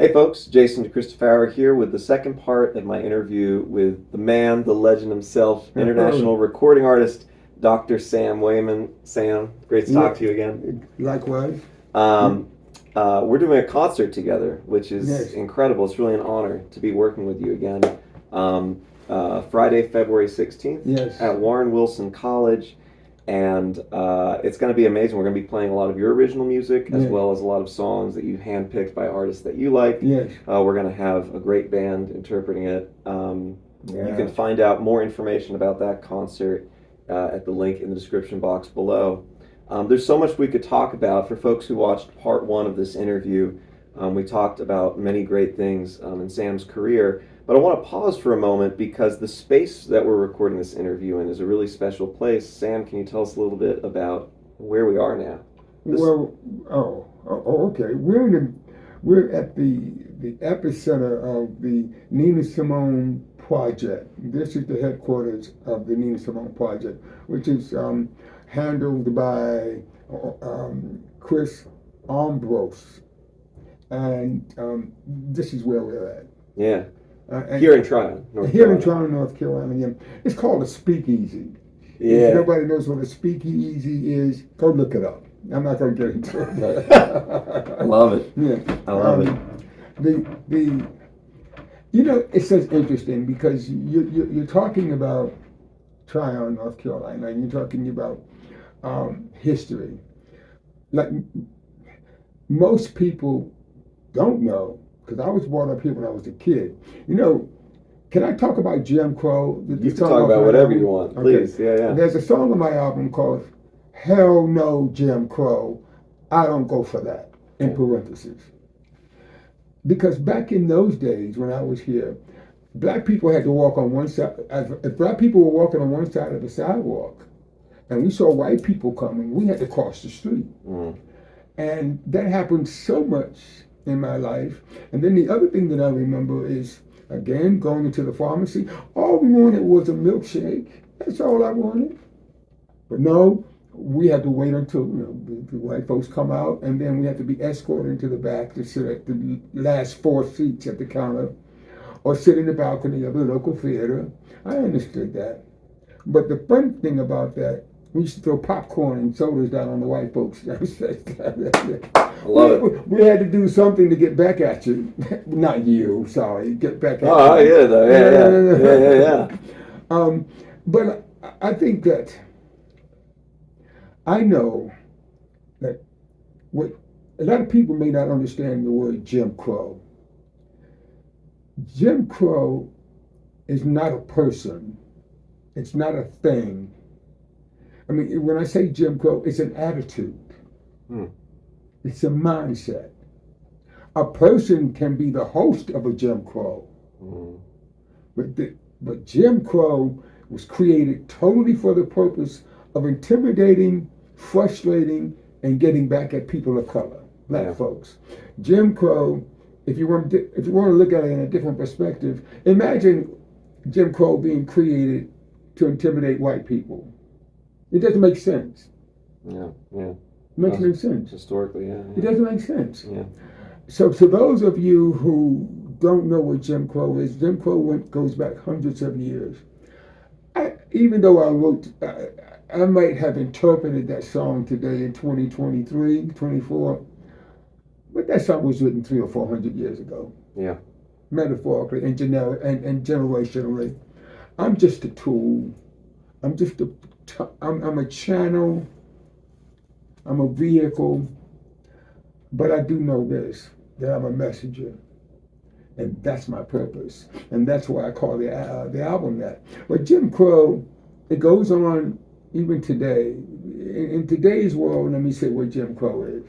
Hey folks, Jason DeCristofaro here with the second part of my interview with the man, the legend himself, international recording artist, Dr. Sam Waymon. Sam, great to talk to you again. Likewise. We're doing a concert together, which is Yes. incredible. It's really an honor to be working with you again. Friday, February 16th Yes. at Warren Wilson College. And it's going to be amazing. We're going to be playing a lot of your original music as Yes. well as a lot of songs that you handpicked by artists that you like. Yes. We're going to have a great band interpreting it. You Yeah. can find out more information about that concert at the link in the description box below. There's so much we could talk about. For folks who watched part one of this interview, we talked about many great things in Sam's career. But I want to pause for a moment because the space that we're recording this interview in is a really special place. Sam, can you tell us a little bit about where we are now? Okay. We're at the epicenter of the Nina Simone Project. This is the headquarters of the Nina Simone Project, which is handled by Chris Ambrose, and this is where we're at. Yeah. Here in Tryon, North Carolina. In Tryon, North Carolina. Yeah. It's called a speakeasy. Yeah. If nobody knows what a speakeasy is, go look it up. I'm not going to get into it. I love it. Yeah. I love it. It's so interesting because you're talking about Tryon, North Carolina, and you're talking about history. Like most people don't know, because I was brought up here when I was a kid. Can I talk about Jim Crow? You can talk about whatever you want, please. Okay. Yeah. There's a song on my album called Hell No, Jim Crow. I don't go for that, in parentheses. Because back in those days when I was here, black people had to walk on one side. If black people were walking on one side of the sidewalk and we saw white people coming, we had to cross the street. And that happened so much in my life. And then the other thing that I remember is, again, going into the pharmacy, all we wanted was a milkshake. That's all I wanted. But no, we had to wait until the white folks come out, and then we had to be escorted into the back to sit at the last 4 seats at the counter, or sit in the balcony of the local theater. I understood that. But the fun thing about that, we used to throw popcorn and sodas down on the white folks. I love it. We had to do something to get back at you. Not you, sorry. Get back at you. Oh, yeah. But I think that I know that what a lot of people may not understand the word Jim Crow. Jim Crow is not a person. It's not a thing. I mean, when I say Jim Crow, it's an attitude. It's a mindset. A person can be the host of a Jim Crow. But Jim Crow was created totally for the purpose of intimidating, frustrating, and getting back at people of color, black folks. Jim Crow, if you want to look at it in a different perspective, imagine Jim Crow being created to intimidate white people. It doesn't make sense. Yeah. It makes no sense. Historically, yeah. It doesn't make sense. Yeah. So to those of you who don't know what Jim Crow is, Jim Crow goes back hundreds of years. Even though I might have interpreted that song today in 2023, 24, but that song was written 300 or 400 years ago. Yeah. Metaphorically and generationally. I'm just a tool. I'm a channel. I'm a vehicle. But I do know this, that I'm a messenger. And that's my purpose. And that's why I call the album that. But Jim Crow, it goes on even today. In today's world, let me say what Jim Crow is.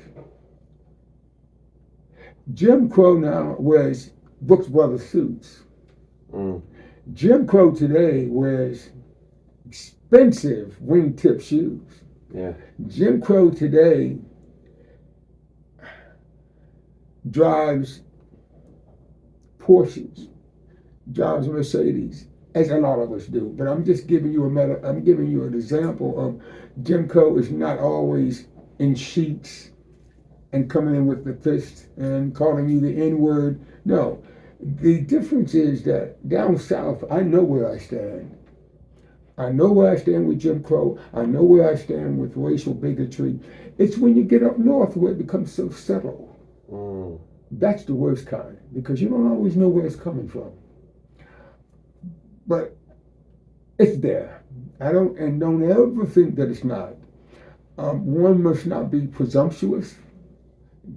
Jim Crow now wears Brooks Brothers suits. Jim Crow today wears expensive wingtip shoes. Yeah. Jim Crow today drives Porsches, drives Mercedes, as a lot of us do. But I'm just giving you an example of Jim Crow is not always in sheets and coming in with the fist and calling you the N-word. No. The difference is that down south, I know where I stand. I know where I stand with Jim Crow. I know where I stand with racial bigotry. It's when you get up north where it becomes so subtle. That's the worst kind, because you don't always know where it's coming from. But it's there. Don't ever think that it's not. One must not be presumptuous.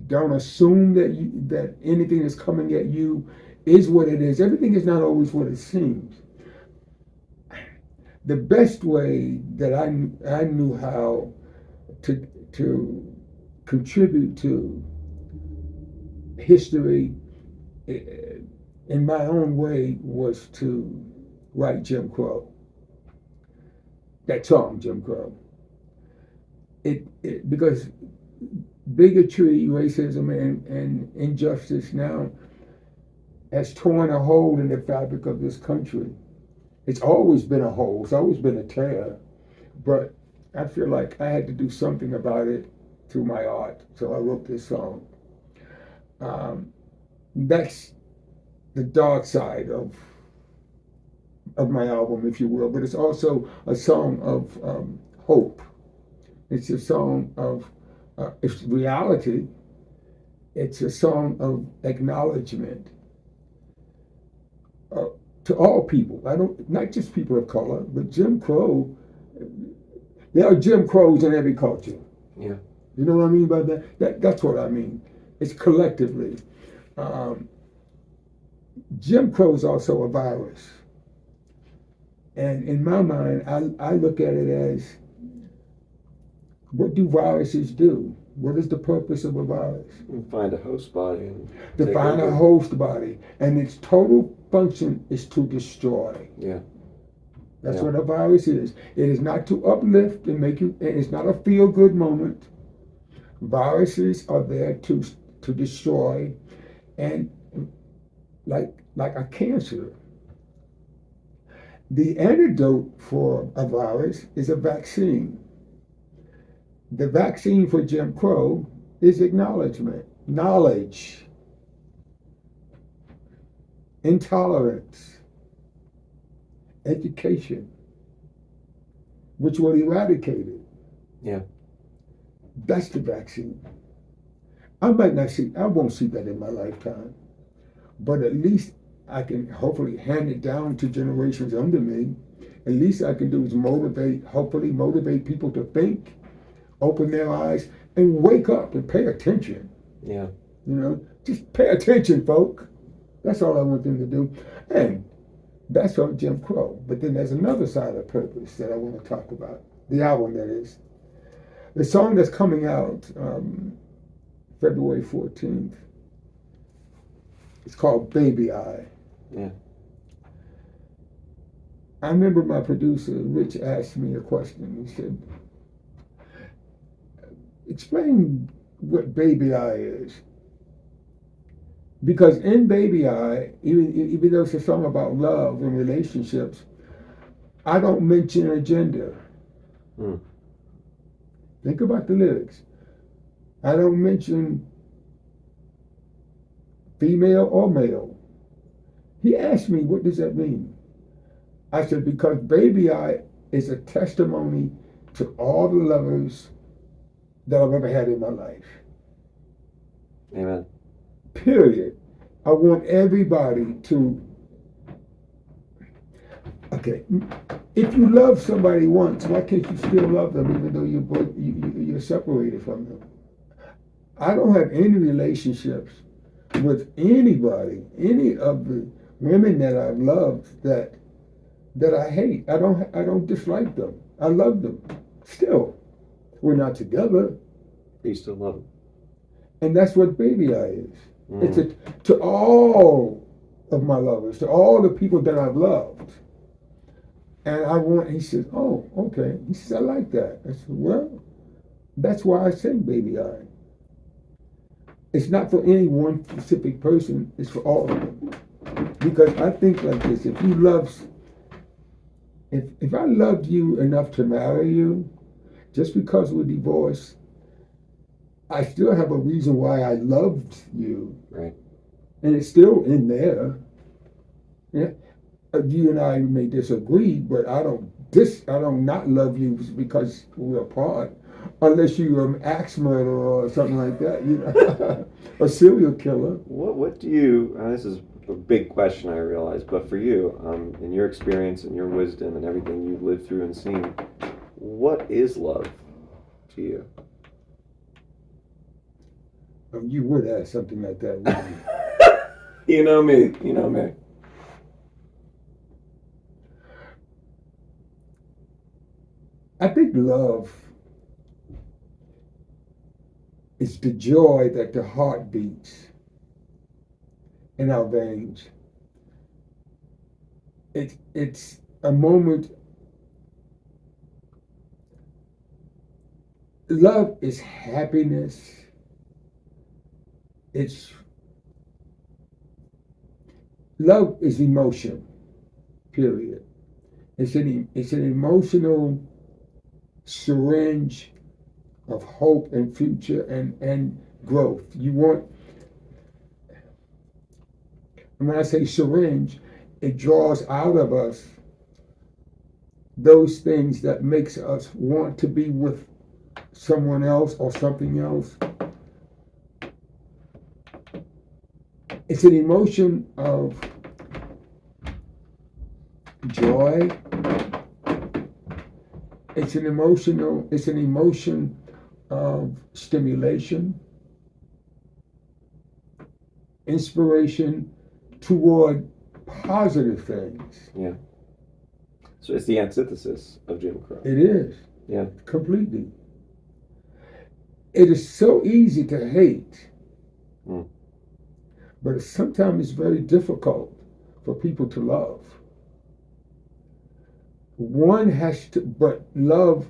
Don't assume that anything that's coming at you is what it is. Everything is not always what it seems. The best way that I knew how to contribute to history in my own way was to write Jim Crow. That song, Jim Crow. Because bigotry, racism, and injustice now has torn a hole in the fabric of this country. It's always been a hole. It's always been a tear. But I feel like I had to do something about it through my art. So I wrote this song. That's the dark side of my album, if you will. But it's also a song of hope. It's a song of it's reality. It's a song of acknowledgement. To all people, not just people of color, but Jim Crow. There are Jim Crows in every culture. Yeah. You know what I mean by that? That's what I mean. It's collectively. Jim Crow is also a virus. And in my mind, I look at it as, what do viruses do? What is the purpose of a virus? Find a host body. To find a host body. And its total function is to destroy. Yeah. That's what a virus is. It is not to uplift and make you, it's not a feel-good moment. Viruses are there to destroy, and like a cancer. The antidote for a virus is a vaccine. The vaccine for Jim Crow is acknowledgement, knowledge, intolerance, education, which will eradicate it. Yeah. That's the vaccine. I won't see that in my lifetime, but at least I can hopefully hand it down to generations under me. At least I can do is hopefully motivate people to think, open their eyes, and wake up and pay attention. Yeah. Just pay attention, folk. That's all I want them to do. And that's on Jim Crow. But then there's another side of purpose that I want to talk about. The album, that is. The song that's coming out February 14th. It's called Baby Eye. Yeah. I remember my producer, Rich, asked me a question. He said, explain what Baby Eye is. Because in Baby Eye, even though it's a song about love and relationships, I don't mention a gender. Think about the lyrics. I don't mention female or male. He asked me, what does that mean? I said, because Baby Eye is a testimony to all the lovers that I've ever had in my life. Amen. Period. I want everybody to, okay, if you love somebody once, why can't you still love them even though you're separated from them? I don't have any relationships with anybody, any of the women that I've loved that I hate. I don't dislike them. I love them. Still, we're not together. You still love them. And that's what Baby Eye is. It's to all of my lovers, to all the people that I've loved. And he says, oh, okay. He says, I like that. I said, well, that's why I sing Baby Eye. It's not for any one specific person, it's for all of them. Because I think like this, if I loved you enough to marry you, just because we're divorced, I still have a reason why I loved you, Right. and it's still in there. Yeah, you and I may disagree, but I don't not love you because we're apart, unless you're an axe murderer or something like that. You know, a serial killer. What do you? This is a big question, I realize, but for you, in your experience and your wisdom and everything you've lived through and seen, what is love to you? You would ask something like that, wouldn't you? You know me. You know me. I think love is the joy that the heart beats in our veins. It's a moment. Love is happiness. It's love is emotion. Period. It's an emotional syringe of hope and future and growth. You want, and when I say syringe, it draws out of us those things that makes us want to be with someone else or something else. It's an emotion of joy. It's an emotion of stimulation, inspiration toward positive things. Yeah. So it's the antithesis of Jim Crow. It is. Yeah. Completely. It is so easy to hate, but sometimes it's very difficult for people to love. One has to, but love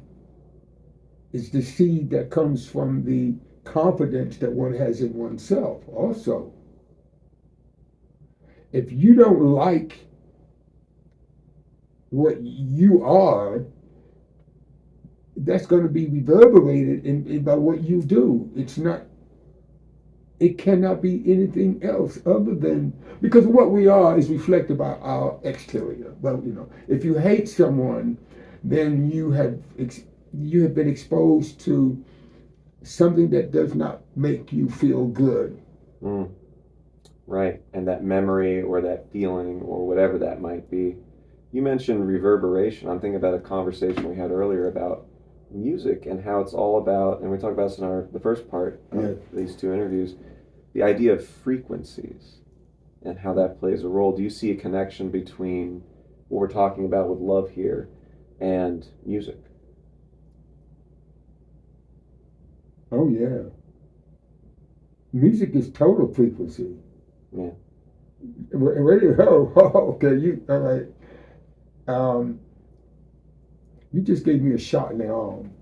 is the seed that comes from the confidence that one has in oneself also. If you don't like what you are, that's going to be reverberated in by what you do. It cannot be anything else other than, because what we are is reflected by our exterior. Well, if you hate someone, then you have been exposed to something that does not make you feel good. Right, and that memory or that feeling or whatever that might be. You mentioned reverberation. I'm thinking about a conversation we had earlier about music and how it's all about, and we talked about this in the first part of these two interviews, the idea of frequencies and how that plays a role. Do you see a connection between what we're talking about with love here and music? Oh yeah. Music is total frequency. Yeah. Radio. Oh, okay. All right. You just gave me a shot in the arm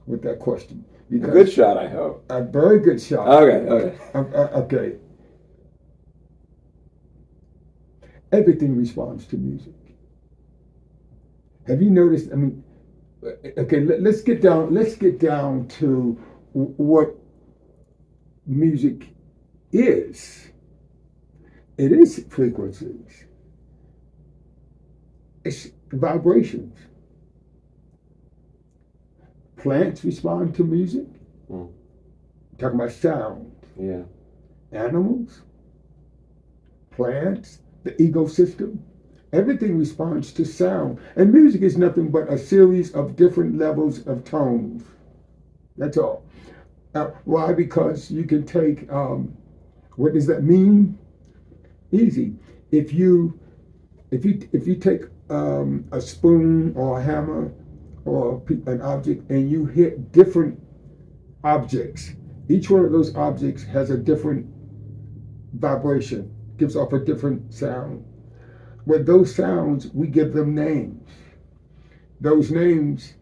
with that question. A good shot, I hope. A very good shot. Okay. Okay. Everything responds to music. Have you noticed? I mean, okay. Let's get down. Let's get down to what music is. It is frequencies. It's vibrations. Plants respond to music. Talking about sound. Yeah. Animals, plants, the ecosystem, everything responds to sound. And music is nothing but a series of different levels of tones. That's all. Why? Because you can take, what does that mean? Easy. If you take a spoon or a hammer or an object and you hit different objects, each one of those objects has a different vibration, gives off a different sound. With those sounds, we give them names. Those names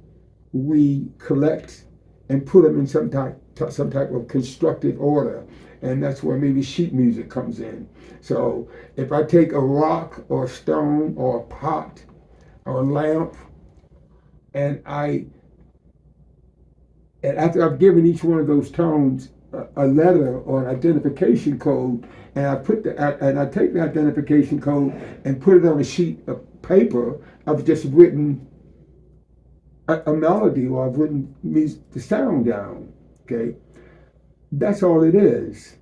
we collect and put them in some type of constructive order, and that's where maybe sheet music comes in. So if I take a rock or a stone or a pot or a lamp, and after I've given each one of those tones a letter or an identification code, and I take the identification code and put it on a sheet of paper. I've just written a melody, or I've written the sound down. Okay, that's all it is.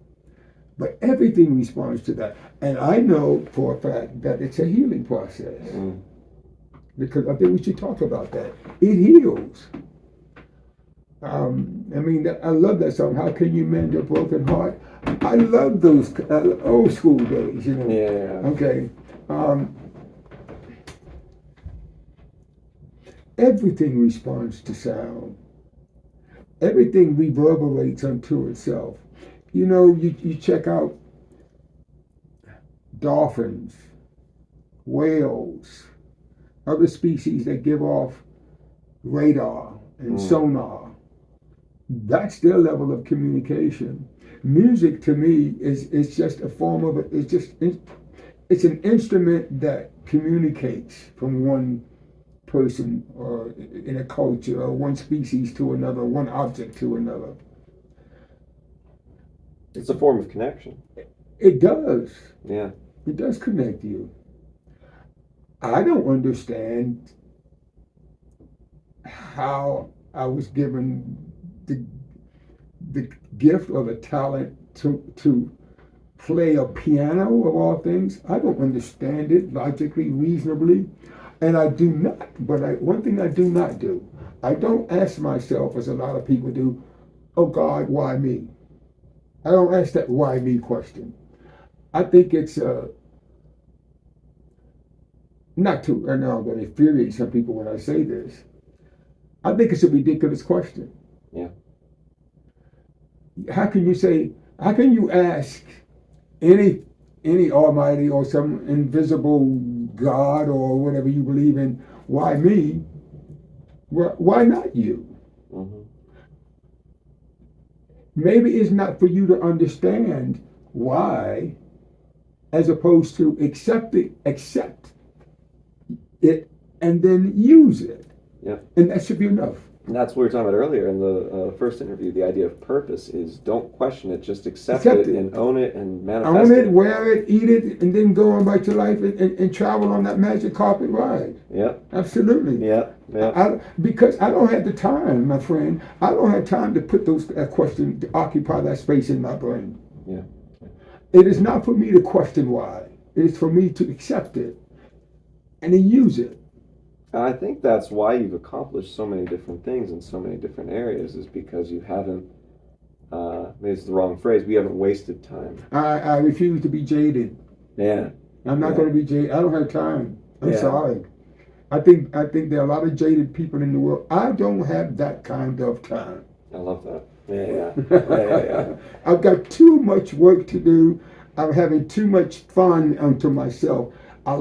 But everything responds to that, and I know for a fact that it's a healing process. Because I think we should talk about that. It heals. I mean, I love that song. How can you mend a broken heart? I love those old school days, you know. Yeah. Okay. Everything responds to sound. Everything reverberates unto itself. You know, you check out dolphins, whales, other species that give off radar and sonar. That's their level of communication. Music to me is just a form of it's an instrument that communicates from one person or in a culture or one species to another, one object to another. It's a form of connection. It does. Yeah. It does connect you. I don't understand how I was given the gift or the talent to play a piano of all things. I don't understand it logically, reasonably, and I do not. But one thing I do not do, I don't ask myself, as a lot of people do, oh God, why me? I don't ask that why me question. I think it's not to, I know I'm going to infuriate some people when I say this. I think it's a ridiculous question. Yeah. How can you ask any almighty or some invisible God or whatever you believe in, why me? Why not you? Mm-hmm. Maybe it's not for you to understand why, as opposed to accept it and then use it. Yeah. And that should be enough. And that's what we were talking about earlier in the first interview. The idea of purpose is don't question it, just accept it and own it and manifest own it, wear it, eat it, and then go on about your life and travel on that magic carpet ride. Yeah. Absolutely. Yeah. Yeah. Because I don't have the time, my friend. I don't have time to put that question to occupy that space in my brain. Yeah. It is not for me to question why. It is for me to accept it and then use it. I think that's why you've accomplished so many different things in so many different areas, is because you haven't, maybe it's the wrong phrase, we haven't wasted time. I refuse to be jaded. Yeah. I'm not going to be jaded. I don't have time. I'm Yeah. sorry. I think there are a lot of jaded people in the world. I don't have that kind of time. I love that. Yeah. I've got too much work to do. I'm having too much fun unto myself. I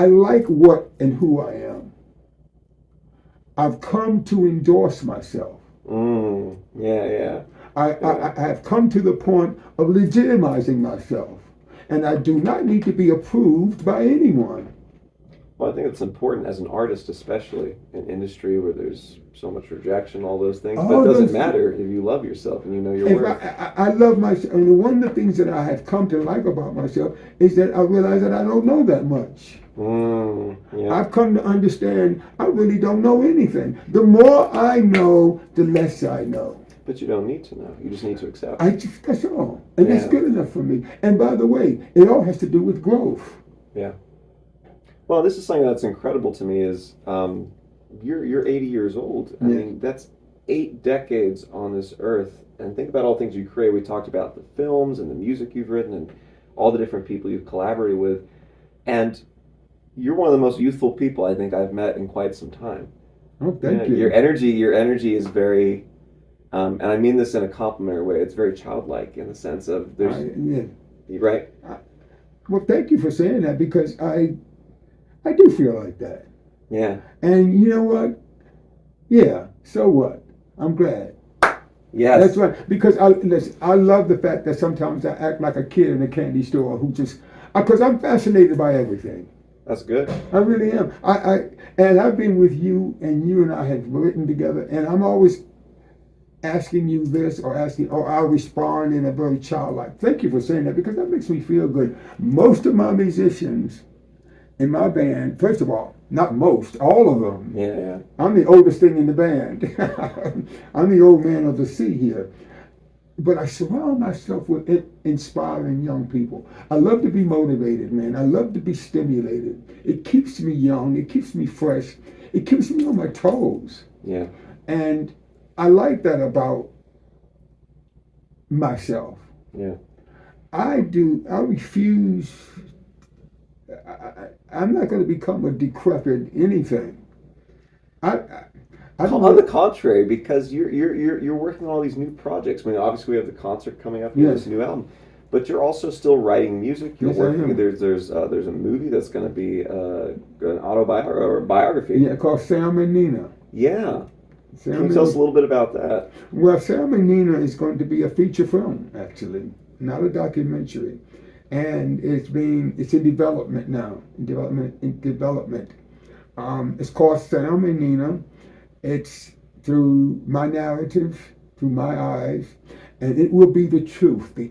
like what and who I am. I've come to endorse myself. Yeah. I have come to the point of legitimizing myself. And I do not need to be approved by anyone. Well, I think it's important as an artist, especially in industry where there's so much rejection, all those things. But it doesn't matter if you love yourself and you know your worth. I love myself. And one of the things that I have come to like about myself is that I realize that I don't know that much. Yeah. I've come to understand I really don't know anything. The more I know, the less I know. But you don't need to know. You just need to accept. That's all. And that's good enough for me. And by the way, it all has to do with growth. Yeah. Well, this is something that's incredible to me is you're 80 years old. I mean, that's 8 decades on this earth. And think about all the things you create. We talked about the films and the music you've written and all the different people you've collaborated with. And you're one of the most youthful people I think I've met in quite some time. Oh, thank you. Your energy is very, and I mean this in a complimentary way, it's very childlike in the sense of right? Well, thank you for saying that, because I do feel like that. Yeah. And you know what? Yeah, so what? I'm glad. Yes. That's right. Because I love the fact that sometimes I act like a kid in a candy store who just, because I'm fascinated by everything. That's good. I really am. And I've been with you, and you and I have written together, and I'm always asking you this or asking, or I'll respond in a very childlike. Thank you for saying that because that makes me feel good. Most of my musicians in my band, first of all, not most, all of them. Yeah. I'm the oldest thing in the band. I'm the old man of the sea here. But I surround myself with inspiring young people. I love to be motivated, man. I love to be stimulated. It keeps me young. It keeps me fresh. It keeps me on my toes. Yeah. And I like that about myself. Yeah. I refuse. I'm not going to become a decrepit anything. I don't On know. the contrary, because you're working on all these new projects. I mean, obviously we have the concert coming up, Yes. this new album, but you're also still writing music. You're Yes, I working. am. There's a movie that's going to be an autobiography or a biography. Yeah, called Sam and Nina. Yeah. Sam Can you and tell us a Nina. little bit about that? Well, Sam and Nina is going to be a feature film, actually, not a documentary, and it's in development now. In development. It's called Sam and Nina. It's through my narrative, through my eyes, and it will be the truth, the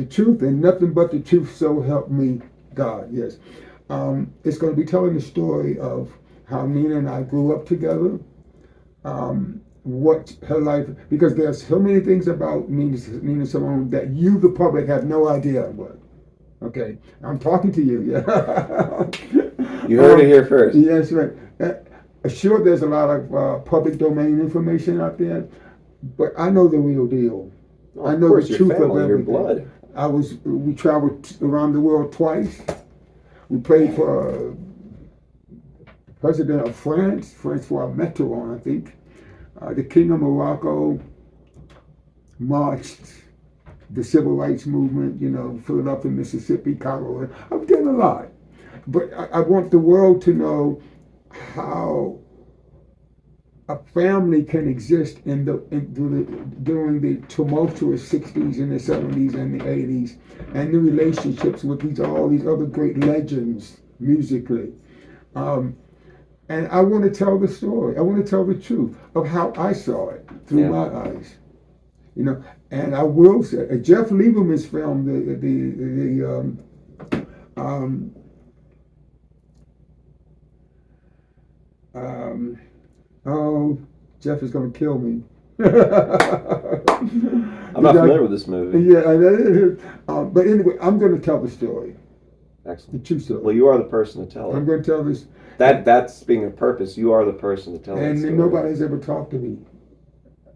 truth, and nothing but the truth. So help me God. Yes, it's going to be telling the story of how Nina and I grew up together. What her life, because there's so many things about Nina Simone that you, the public, have no idea about. Okay, I'm talking to you. Yeah, You heard it here first. Yes, right. Sure, there's a lot of public domain information out there, but I know the real deal. Oh, I of know course, the your truth of family, your everything. blood. We traveled around the world twice. We played for President of France, Francois Mitterrand, I think. The King of Morocco marched the civil rights movement, Philadelphia, Mississippi, Cairo. I've done a lot. But I want the world to know how a family can exist during the tumultuous 60s and the 70s and the 80s, and the relationships with all these other great legends musically. And I want to tell the story. I want to tell the truth of how I saw it through my eyes. And I will say, Jeff Lieberman's film, oh, Jeff is going to kill me. I'm not familiar with this movie. Yeah, but anyway, I'm going to tell the story. Excellent. The true story. Well, you are the person to tell it. I'm going to tell this. That's being a purpose. You are the person to tell it. And nobody's ever talked to me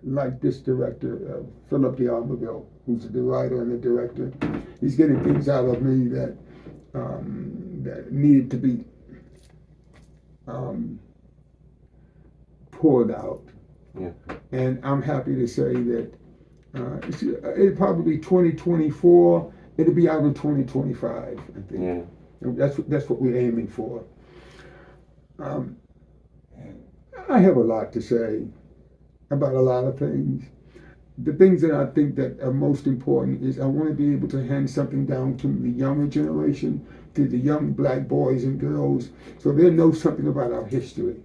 like this director, Philip D'Armaville, who's the writer and the director. He's getting things out of me that needed to be poured out. Yeah. And I'm happy to say that it'll probably be 2024. It'll be out in 2025, I think. Yeah. That's what we're aiming for. I have a lot to say about a lot of things. The things that I think that are most important is I want to be able to hand something down to the younger generation, to the young black boys and girls, so they know something about our history.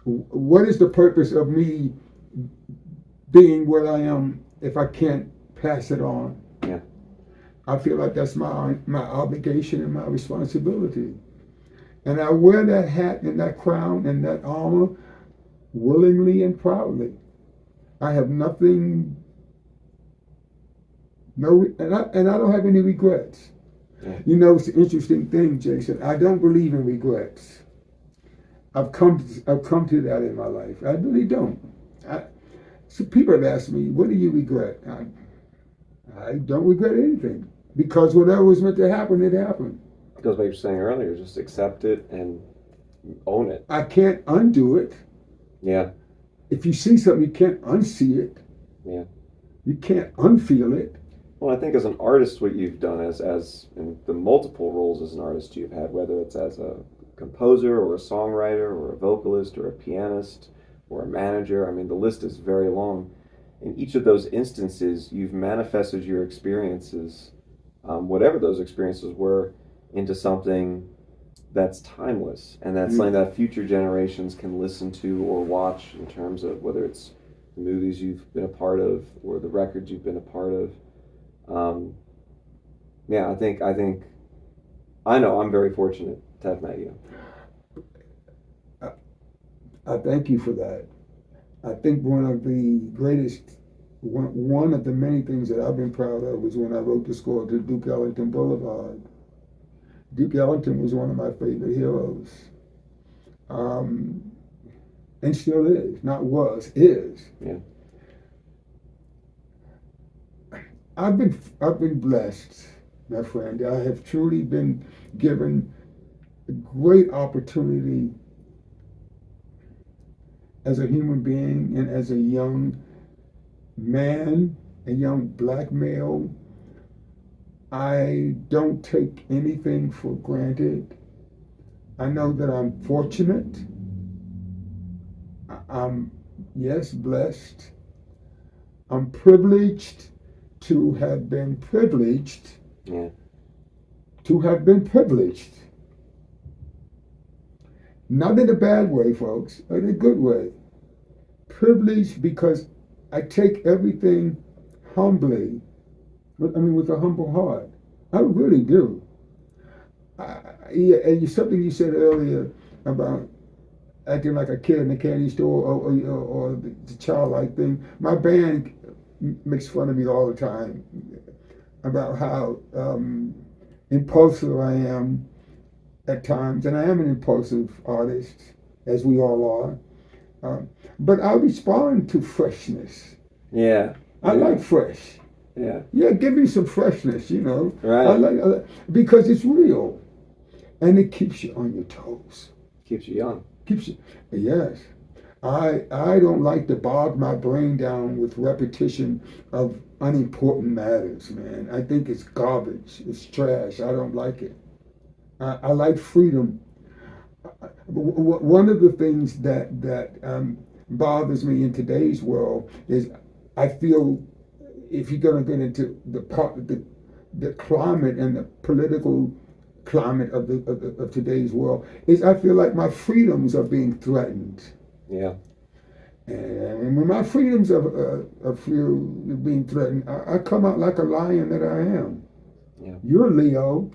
What is the purpose of me being what I am if I can't pass it on? Yeah. I feel like that's my obligation and my responsibility. And I wear that hat and that crown and that armor willingly and proudly. I have nothing, and I don't have any regrets. Yeah. It's an interesting thing, Jason. I don't believe in regrets. I've come to that in my life. I really don't. So people have asked me, what do you regret? I don't regret anything because whatever was meant to happen, it happened. It goes back to what you were saying earlier. Just accept it and own it. I can't undo it. Yeah. If you see something, you can't unsee it. Yeah. You can't unfeel it. Well, I think as an artist, what you've done as in the multiple roles as an artist you've had, whether it's as a composer or a songwriter or a vocalist or a pianist or a manager, I mean, the list is very long. In each of those instances, you've manifested your experiences, whatever those experiences were, into something that's timeless and that's something that future generations can listen to or watch in terms of whether it's the movies you've been a part of, or the records you've been a part of. Yeah, I know I'm very fortunate to have met you. I thank you for that. I think one of the many things that I've been proud of was when I wrote the score to Duke Ellington Boulevard. Duke Ellington was one of my favorite heroes, and still is. Not was, is. Yeah. I've been blessed, my friend. I have truly been given a great opportunity as a human being and as a young man, a young black male. I don't take anything for granted. I know that I'm fortunate. I'm, yes, blessed. I'm privileged to have been privileged. Yeah. To have been privileged. Not in a bad way, folks, in a good way. Privileged because I take everything humbly, with a humble heart. I really do. And something you said earlier about acting like a kid in a candy store, or the childlike thing. My band makes fun of me all the time about how impulsive I am at times, and I am an impulsive artist, as we all are. But I respond to freshness. Yeah. I like fresh. Yeah. Yeah, give me some freshness, Right. I like because it's real, and it keeps you on your toes. Keeps you young. Keeps you. Yes. I don't like to bog my brain down with repetition of unimportant matters, man. I think it's garbage. It's trash. I don't like it. I like freedom. One of the things that bothers me in today's world is I feel if you're going to get into the climate and the political climate of today's world, is I feel like my freedoms are being threatened. Yeah. And when my freedoms are being threatened, I come out like a lion that I am. Yeah. You're Leo.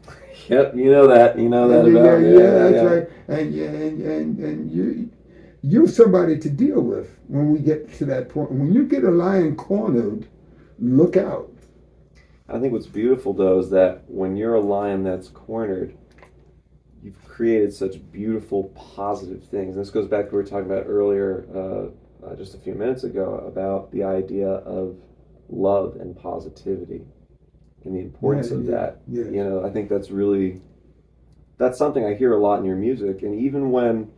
Yep, you know that about me. That's right. And you're somebody to deal with when we get to that point. When you get a lion cornered, look out. I think what's beautiful though is that when you're a lion that's cornered, you've created such beautiful, positive things. And this goes back to what we were talking about earlier, just a few minutes ago, about the idea of love and positivity and the importance of that. Yeah. I think that's something I hear a lot in your music. And even when,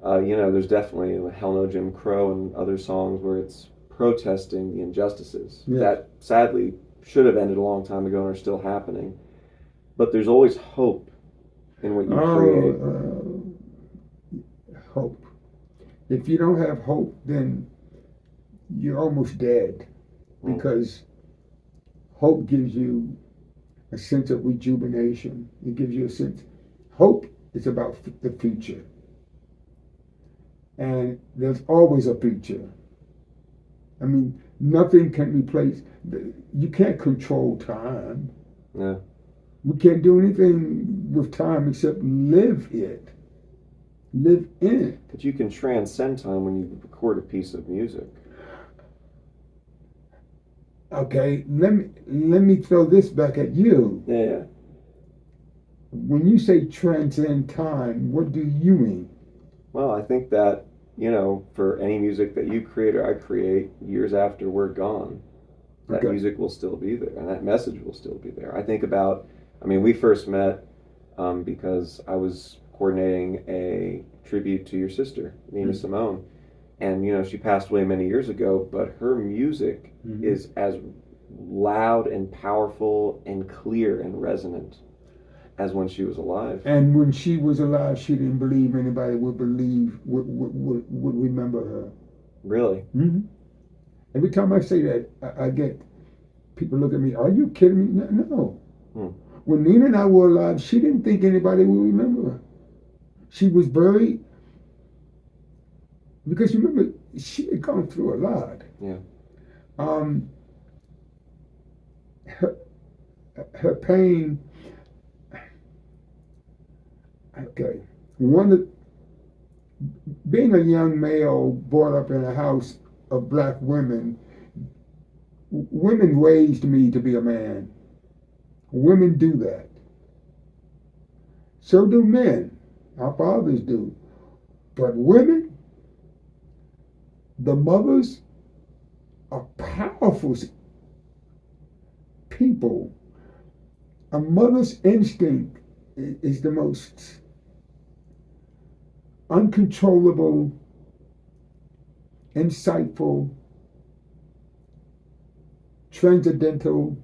there's definitely Hell No Jim Crow and other songs where it's protesting the injustices that sadly should have ended a long time ago and are still happening. But there's always hope in what you create. Hope. If you don't have hope, then you're almost dead, because hope gives you a sense of rejuvenation. It gives you a sense. Hope is about the future. And there's always a future. I mean, nothing can replace. You can't control time. Yeah. We can't do anything with time except live it. Live in it. But you can transcend time when you record a piece of music. Okay, let me throw this back at you. Yeah. When you say transcend time, what do you mean? Well, I think that, for any music that you create or I create, years after we're gone, that music will still be there and that message will still be there. I think about, we first met because I was coordinating a tribute to your sister, Nina Simone. And, she passed away many years ago, but her music is as loud and powerful and clear and resonant as when she was alive. And when she was alive, she didn't believe anybody would remember her. Really? Mm-hmm. Every time I say that, I get people look at me, are you kidding me? No. When Nina and I were alive, she didn't think anybody would remember her. She was buried. Because remember, she had gone through a lot. Yeah. Her, her pain. Okay, one of being a young male brought up in a house of black women. Women raised me to be a man. Women do that. So do men. Our fathers do. But women, the mothers, are powerful people. A mother's instinct is the most uncontrollable, insightful, transcendental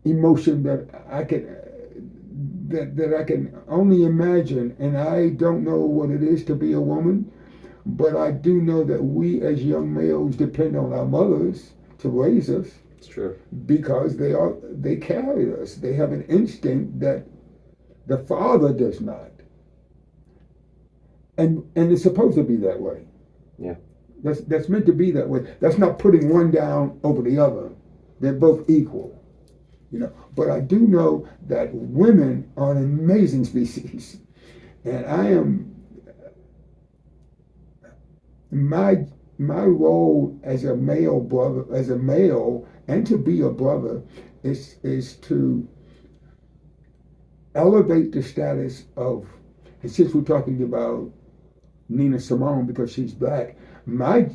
emotion that I can only imagine, and I don't know what it is to be a woman, but I do know that we as young males depend on our mothers to raise us. It's true. Because they carry us. They have an instinct that the father does not. And it's supposed to be that way. Yeah. That's meant to be that way. That's not putting one down over the other. They're both equal. But I do know that women are an amazing species. And I am my role as a male brother, as a male, and to be a brother is to elevate the status of, and since we're talking about Nina Simone because she's black, my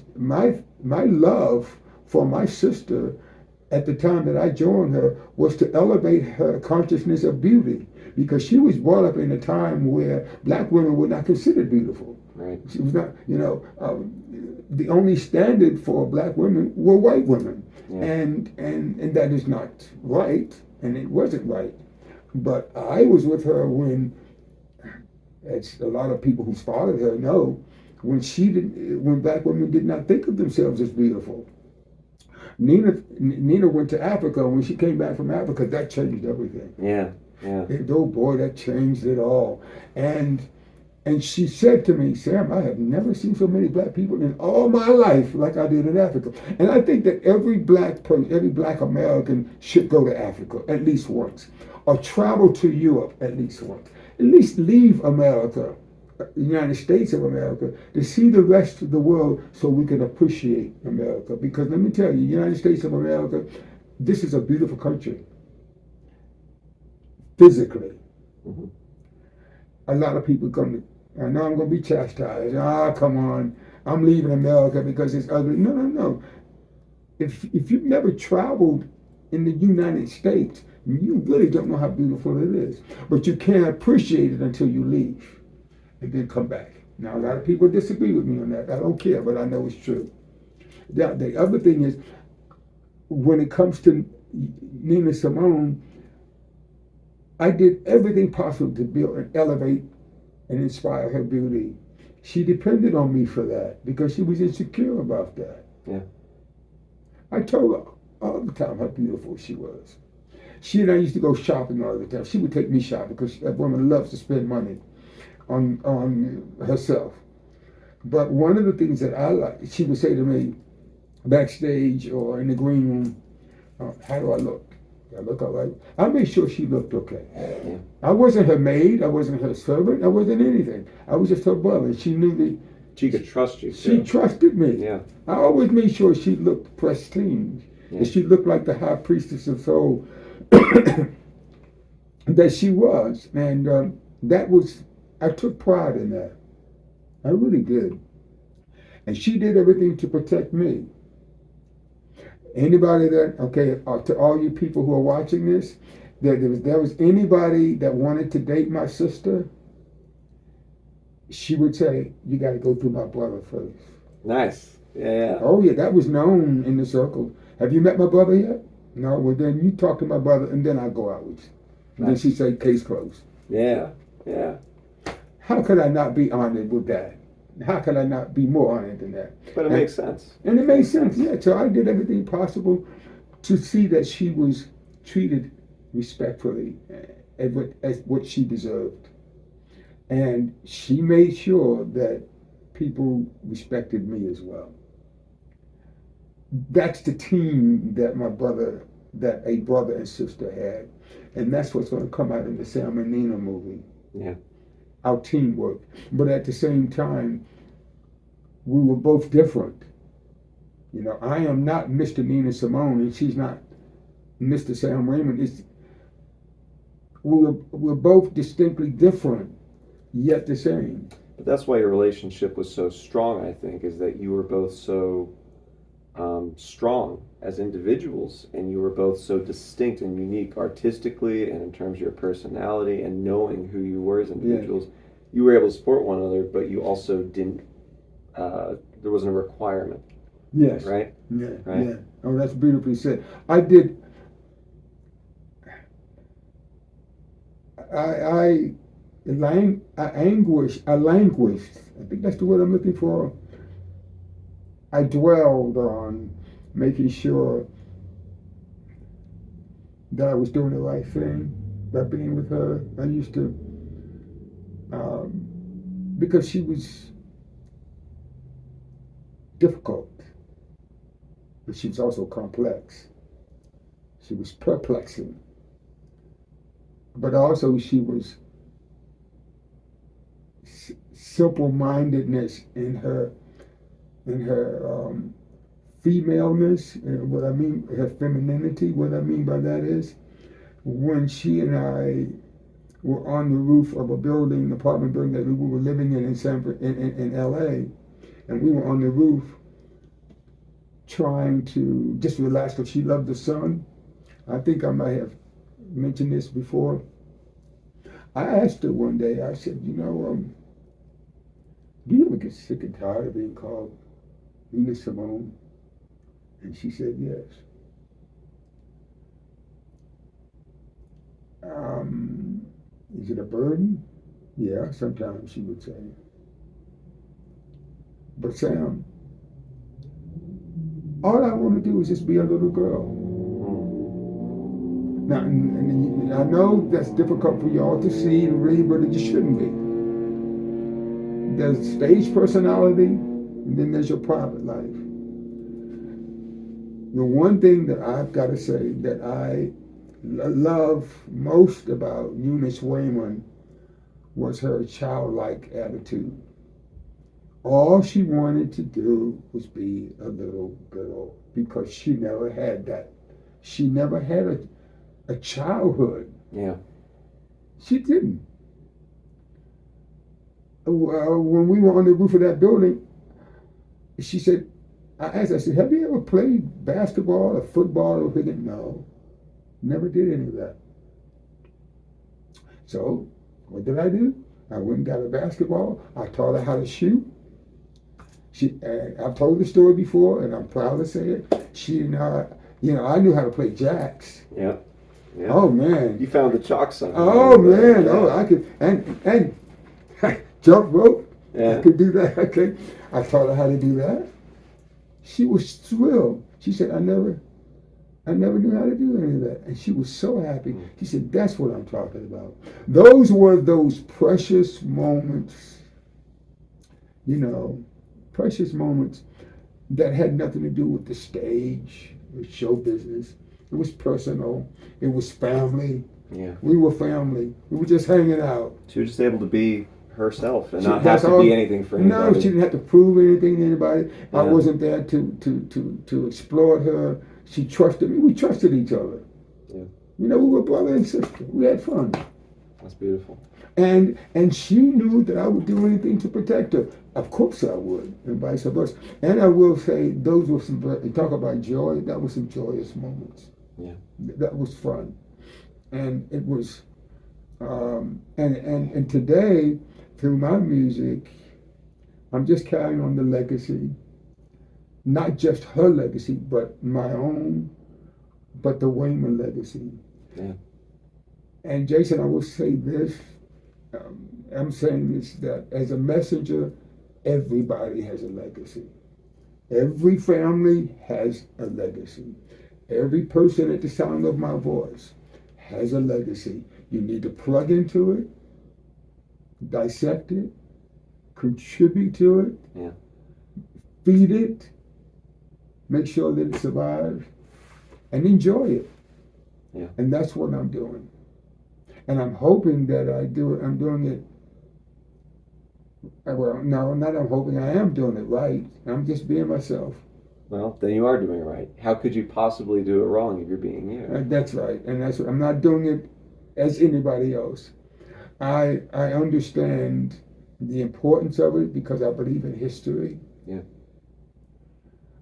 love for my sister at the time that I joined her was to elevate her consciousness of beauty, because she was brought up in a time where black women were not considered beautiful. Right. She was not, the only standard for black women were white women. Yeah. And that is not right, and it wasn't right. But I was with her when, as a lot of people who followed her know, when black women did not think of themselves as beautiful. Nina went to Africa. When she came back from Africa, that changed everything. Yeah, yeah. Oh boy, that changed it all. And she said to me, Sam, I have never seen so many black people in all my life like I did in Africa. And I think that every black person, every black American should go to Africa at least once, or travel to Europe at least once. At least leave America, the United States of America, to see the rest of the world so we can appreciate America. Because let me tell you, United States of America, this is a beautiful country. Physically. Mm-hmm. A lot of people come to, I know I'm going to be chastised. Come on, I'm leaving America because it's ugly. No. If you've never traveled in the United States, you really don't know how beautiful it is. But you can't appreciate it until you leave and then come back. Now, a lot of people disagree with me on that. I don't care, but I know it's true. The other thing is, when it comes to Nina Simone, I did everything possible to build and elevate and inspire her beauty. She depended on me for that because she was insecure about that. Yeah. I told her all the time how beautiful she was. She and I used to go shopping all the time. She would take me shopping because that woman loves to spend money on herself. But one of the things that I like, she would say to me backstage or in the green room, how do I look? I look all right. I made sure she looked okay. Yeah. I wasn't her maid. I wasn't her servant. I wasn't anything. I was just her brother. She knew that she could trust you. She trusted me. Yeah. I always made sure she looked pristine. Yeah. That she looked like the high priestess of soul that she was. And that was, I took pride in that. I really did. And she did everything to protect me. Anybody that, okay, to all you people who are watching this, there was anybody that wanted to date my sister, she would say, you got to go through my brother first. Nice. Yeah. Oh, yeah, that was known in the circle. Have you met my brother yet? No, well, then you talk to my brother, and then I go out with you. And then she say, case closed. Yeah, yeah. How could I not be honored with that? How could I not be more honored than that? But it makes sense. And it made sense, yeah. So I did everything possible to see that she was treated respectfully as what she deserved. And she made sure that people respected me as well. That's the team that a brother and sister had. And that's what's going to come out in the Sam and Nina movie. Yeah. Our teamwork. But at the same time, we were both different. You know, I am not Mr. Nina Simone, and she's not Mr. Sam Waymon. We're both distinctly different, yet the same. But that's why your relationship was so strong, I think, is that you were both so strong as individuals, and you were both so distinct and unique artistically and in terms of your personality and knowing who you were as individuals. Yeah. You were able to support one another, but you also didn't, there wasn't a requirement. Yes. Right? Yeah. Right? Yeah. Oh, that's beautifully said. I languished. I think that's the word I'm looking for. I dwelled on making sure that I was doing the right thing by being with her. I used to, because she was difficult, but she was also complex. She was perplexing, but also she was simple-mindedness in her femaleness, and what I mean, her femininity. What I mean by that is, when she and I were on the roof of a building, apartment building that we were living in LA, and we were on the roof trying to just relax because she loved the sun. I think I might have mentioned this before. I asked her one day, I said, you know, do you ever get sick and tired of being called Nina Simone? And she said yes. Is it a burden? Yeah, sometimes she would say. But Sam, all I want to do is just be a little girl. Now, and I know that's difficult for y'all to see and read, but it just shouldn't be. There's stage personality, and then there's your private life. The one thing that I've got to say that I love most about Eunice Waymon was her childlike attitude. All she wanted to do was be a little girl because she never had that. She never had a childhood. Yeah. She didn't. When we were on the roof of that building, she said, I asked, I said, have you ever played basketball or football or cricket? No, never did any of that. So what did I do? I went and got a basketball. I taught her how to shoot. I've told the story before, and I'm proud to say it. She and I knew how to play jacks. Yeah. Yeah. Oh man. You found the chalk sign. Oh man. Yeah. Oh, I could and jump rope. Yeah. I could do that. Okay. I taught her how to do that. She was thrilled. She said, I never knew how to do any of that. And she was so happy. She said, that's what I'm talking about. Those were those precious moments, precious moments that had nothing to do with the stage, with show business. It was personal. It was family. Yeah. We were family. We were just hanging out. She was just able to be herself and not have to be anything for anybody. No, she didn't have to prove anything to anybody. Yeah. I wasn't there to exploit her. She trusted me. We trusted each other. Yeah. We were brother and sister. We had fun. That's beautiful. And she knew that I would do anything to protect her. Of course I would, and vice versa. And I will say, those were talk about joy, that was some joyous moments. Yeah. That was fun. And it was, and today, through my music, I'm just carrying on the legacy, not just her legacy, but my own, but the Waymon legacy. Yeah. And Jason, I will say this, I'm saying this, that as a messenger, everybody has a legacy. Every family has a legacy. Every person at the sound of my voice has a legacy. You need to plug into it, dissect it, contribute to it, Yeah. feed it, make sure that it survives, and enjoy it. Yeah. And that's what I'm doing. And I'm hoping that I'm doing it. Well, no, not I'm hoping, I am doing it right. I'm just being myself. Well, then you are doing it right. How could you possibly do it wrong if you're being you? That's right. And that's what I'm not doing it as anybody else. I understand the importance of it because I believe in history. Yeah.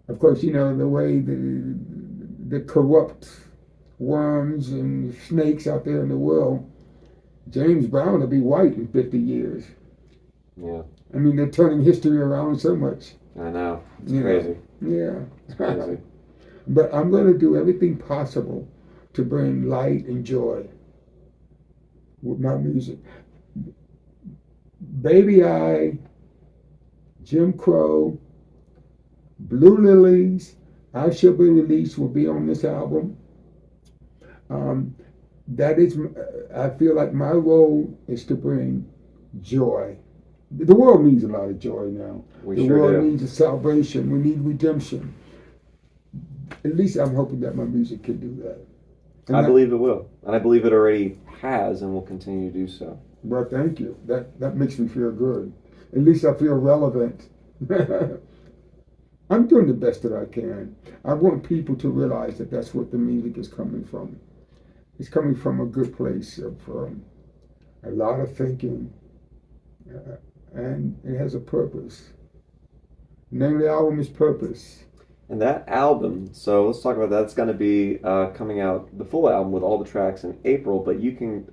Of course, you know, the way the corrupt worms and snakes out there in the world, James Brown will be white in 50 years. Yeah. I mean, they're turning history around so much. I know. It's crazy. Yeah. It's crazy. But I'm going to do everything possible to bring light and joy with my music. Baby Eye, Jim Crow, Blue Lilies, I Shall Be Released will be on this album. That is, I feel like my role is to bring joy. The world needs a lot of joy now. The world needs a salvation. We need redemption. At least I'm hoping that my music can do that. And I believe it will. And I believe it already has and will continue to do so. Well, thank you. That makes me feel good. At least I feel relevant. I'm doing the best that I can. I want people to realize that that's what the music is coming from. It's coming from a good place of a lot of thinking. And it has a purpose. The name of the album is Purpose. And that album, so let's talk about that. It's going to be coming out, the full album with all the tracks in April, but you can,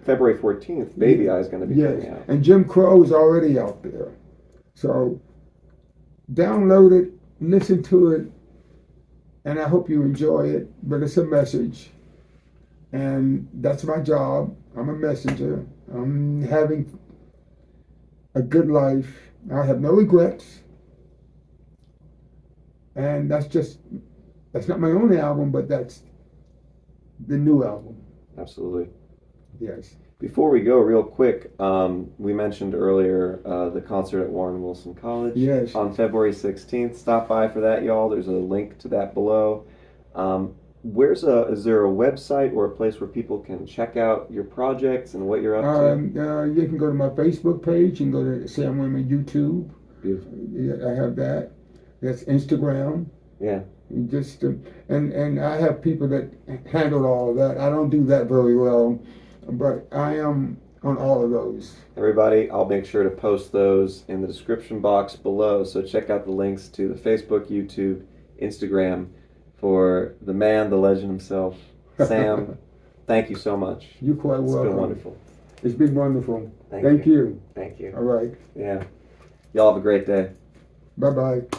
February 14th, Baby Eye is going to be coming out. And Jim Crow is already out there. So download it, listen to it, and I hope you enjoy it, but it's a message. And that's my job. I'm a messenger. I'm having a good life. I have no regrets. And that's not my own album, but that's the new album. Absolutely. Yes. Before we go, real quick, we mentioned earlier the concert at Warren Wilson College. Yes. On February 16th. Stop by for that, y'all. There's a link to that below. Is there a website or a place where people can check out your projects and what you're up to? You can go to my Facebook page. You can go to Sam Waymon YouTube. Beautiful. Yeah, I have that. That's Instagram. Yeah. Just and I have people that handle all of that. I don't do that very well, but I am on all of those. Everybody, I'll make sure to post those in the description box below. So check out the links to the Facebook, YouTube, Instagram for the man, the legend himself, Sam. Thank you so much. You're quite welcome. It's been wonderful. It's been wonderful. Thank you. Thank you. All right. Yeah. Y'all have a great day. Bye-bye.